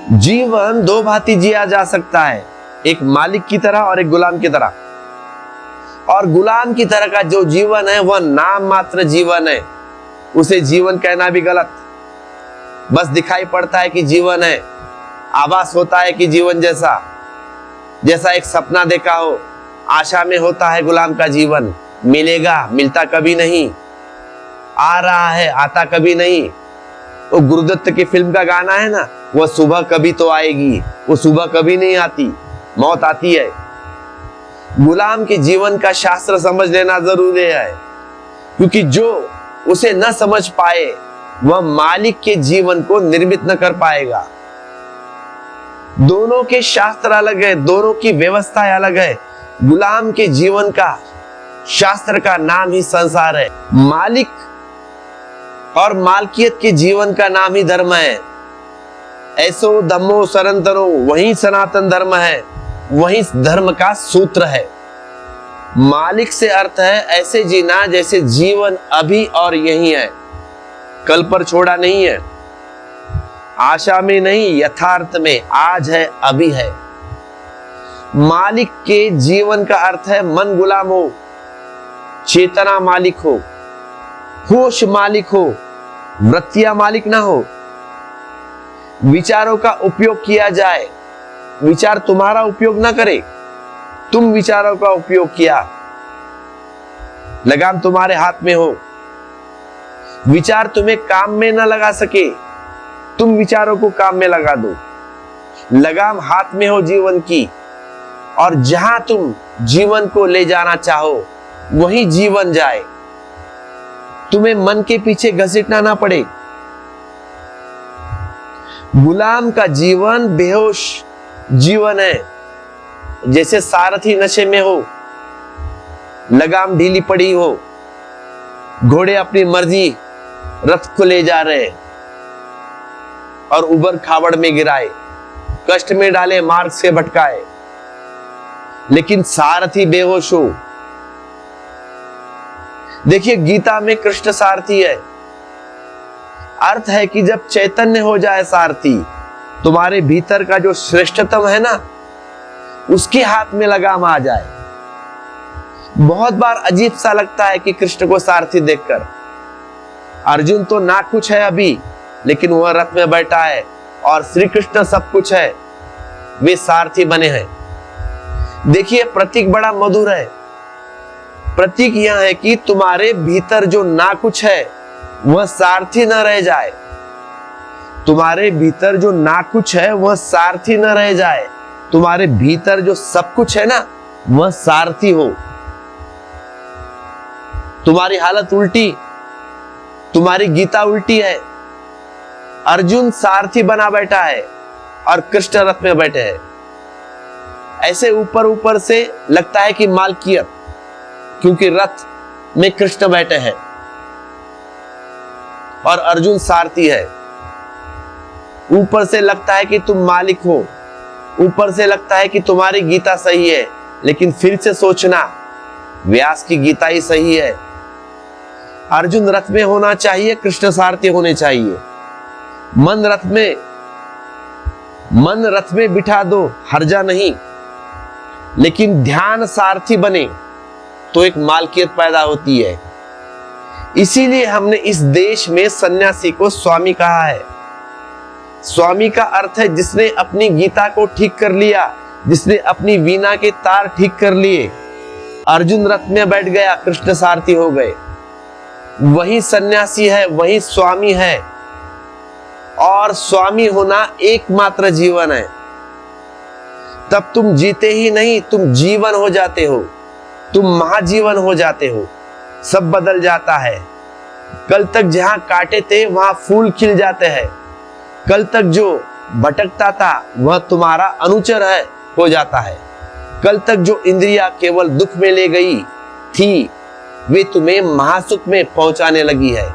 जीवन दो भांति जिया जा सकता है, एक मालिक की तरह और एक गुलाम की तरह। और गुलाम की तरह का जो जीवन है वह नाम मात्र जीवन है, उसे जीवन कहना भी गलत। बस दिखाई पड़ता है कि जीवन है, आभास होता है कि जीवन जैसा एक सपना देखा हो, आशा में होता है गुलाम का जीवन। मिलेगा, मिलता कभी नहीं, आ रहा है, आता कभी नहीं। वो गुरुदत्त की फिल्म का गाना है ना, वह सुबह कभी तो आएगी, वो सुबह कभी नहीं आती, मौत आती है। गुलाम के जीवन का शास्त्र समझ लेना जरूरी है, क्योंकि जो उसे न समझ पाए वह मालिक के जीवन को निर्मित न कर पाएगा। दोनों के शास्त्र अलग है, दोनों की व्यवस्था अलग है। गुलाम के जीवन का शास्त्र का नाम ही संसार है, मालिक और मालकियत के जीवन का नाम ही धर्म है। ऐसो धम्मो सरंतरो, वही सनातन धर्म है, वही धर्म का सूत्र है। मालिक से अर्थ है ऐसे जीना जैसे जीवन अभी और यही है, कल पर छोड़ा नहीं है, आशा में नहीं, यथार्थ में, आज है, अभी है। मालिक के जीवन का अर्थ है मन गुलाम हो, चेतना मालिक हो, होश मालिक हो, वृत्तियां मालिक ना हो। विचारों का उपयोग किया जाए, विचार तुम्हारा उपयोग ना करे, तुम विचारों का उपयोग किया। लगाम तुम्हारे हाथ में हो, विचार तुम्हें काम में ना लगा सके, तुम विचारों को काम में लगा दो। लगाम हाथ में हो जीवन की, और जहां तुम जीवन को ले जाना चाहो वही जीवन जाए, तुम्हें मन के पीछे घसीटना ना पड़े। गुलाम का जीवन बेहोश जीवन है, जैसे सारथी नशे में हो, लगाम ढीली पड़ी हो, घोड़े अपनी मर्जी रथ को ले जा रहे और उबड़ खाबड़ में गिराए, कष्ट में डाले, मार्ग से भटकाए, लेकिन सारथी बेहोश हो। देखिए गीता में कृष्ण सारथी है, अर्थ है कि जब चैतन्य हो जाए सारथी, तुम्हारे भीतर का जो श्रेष्ठतम है ना, उसके हाथ में लगाम आ जाए। बहुत बार अजीब सा लगता है कि कृष्ण को सारथी देखकर। अर्जुन तो ना कुछ है अभी, लेकिन वह रथ में बैठा है, और श्री कृष्ण सब कुछ है, वे सारथी बने हैं। देखिए प्रतीक बड़ा मधुर है। प्रतीक यह है कि तुम्हारे भीतर जो ना कुछ है वह सारथी न रह जाए, तुम्हारे भीतर जो ना कुछ है वह सारथी न रह जाए, तुम्हारे भीतर जो सब कुछ है ना वह सारथी हो। तुम्हारी हालत उल्टी, तुम्हारी गीता उल्टी है। अर्जुन सारथी बना बैठा है और कृष्ण रथ में बैठे हैं। ऐसे ऊपर ऊपर से लगता है कि मालकियत, क्योंकि रथ में कृष्ण बैठे हैं और अर्जुन सारथी है। ऊपर से लगता है कि तुम मालिक हो, ऊपर से लगता है कि तुम्हारी गीता सही है, लेकिन फिर से सोचना व्यास की गीता ही सही है। अर्जुन रथ में होना चाहिए, कृष्ण सारथी होने चाहिए। मन रथ में बिठा दो, हर्जा नहीं, लेकिन ध्यान सारथी बने तो एक मालकियत पैदा होती है। इसीलिए हमने इस देश में सन्यासी को स्वामी कहा है। स्वामी का अर्थ है जिसने अपनी गीता को ठीक कर लिया, जिसने अपनी वीणा के तार ठीक कर लिए। अर्जुन रथ में बैठ गया, कृष्ण सारथी हो गए। वही सन्यासी है, वही स्वामी है। और स्वामी होना एकमात्र जीवन है। तब तुम जीते ही नहीं, तुम जीवन हो जाते हो, तुम महाजीवन हो जाते हो। सब बदल जाता है। कल तक जहां कांटे थे वहां फूल खिल जाते हैं। कल तक जो भटकता था वह तुम्हारा अनुचर है, हो जाता है। कल तक जो इंद्रियां केवल दुख में ले गई थी, वे तुम्हें महासुख में पहुंचाने लगी है।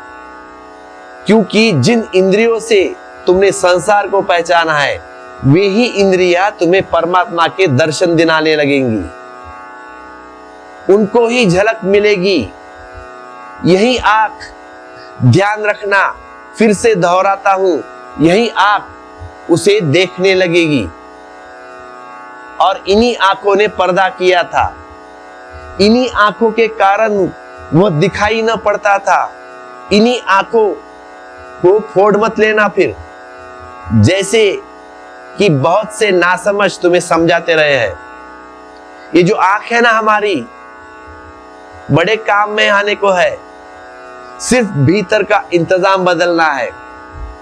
क्योंकि जिन इंद्रियों से तुमने संसार को पहचाना है, वे ही इंद्रियां तुम्हें परमात्मा के दर्शन दिलाने लगेंगी, उनको ही झलक मिलेगी। यही आंख, ध्यान रखना, फिर से दोहराता हूं, यही आंख उसे देखने लगेगी। और इन्हीं आंखों ने पर्दा किया था, इन्हीं आंखों के कारण वो दिखाई न पड़ता था। इन्हीं आंखों को फोड़ मत लेना फिर, जैसे कि बहुत से नासमझ तुम्हें समझाते रहे हैं। ये जो आंख है ना हमारी, बड़े काम में आने को है, सिर्फ भीतर का इंतजाम बदलना है।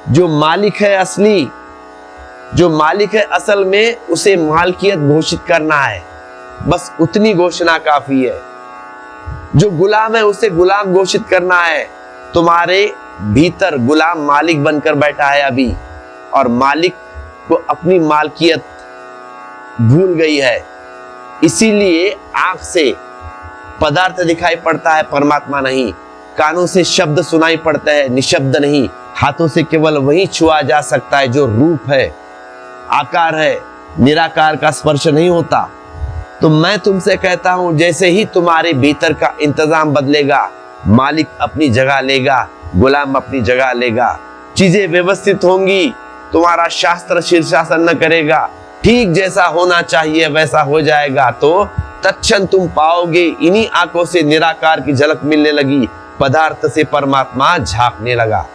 जो मालिक है असली, जो मालिक है असल में, उसे मालकियत घोषित करना है, बस उतनी घोषणा काफी है। जो गुलाम है उसे गुलाम घोषित करना है। तुम्हारे भीतर गुलाम मालिक बनकर बैठा है अभी, और मालिक को अपनी मालकियत भूल गई है। इसीलिए आंख से पदार्थ दिखाई पड़ता है, परमात्मा नहीं। कानों से शब्द सुनाई पड़ता है, निशब्द नहीं। हाथों से केवल वही छुआ जा सकता है जो रूप है, आकार है, निराकार का स्पर्श नहीं होता। तो मैं तुमसे कहता हूं, जैसे ही तुम्हारे भीतर का इंतजाम बदलेगा, मालिक अपनी जगह लेगा, गुलाम अपनी जगह लेगा, चीजें व्यवस्थित होंगी, तुम्हारा शास्त्र शीर्षासन न करेगा, ठीक जैसा होना चाहिए वैसा हो जाएगा। तो तत्क्षण तुम पाओगे इन्हीं आंखों से निराकार की झलक मिलने लगी, पदार्थ से परमात्मा झांकने लगा।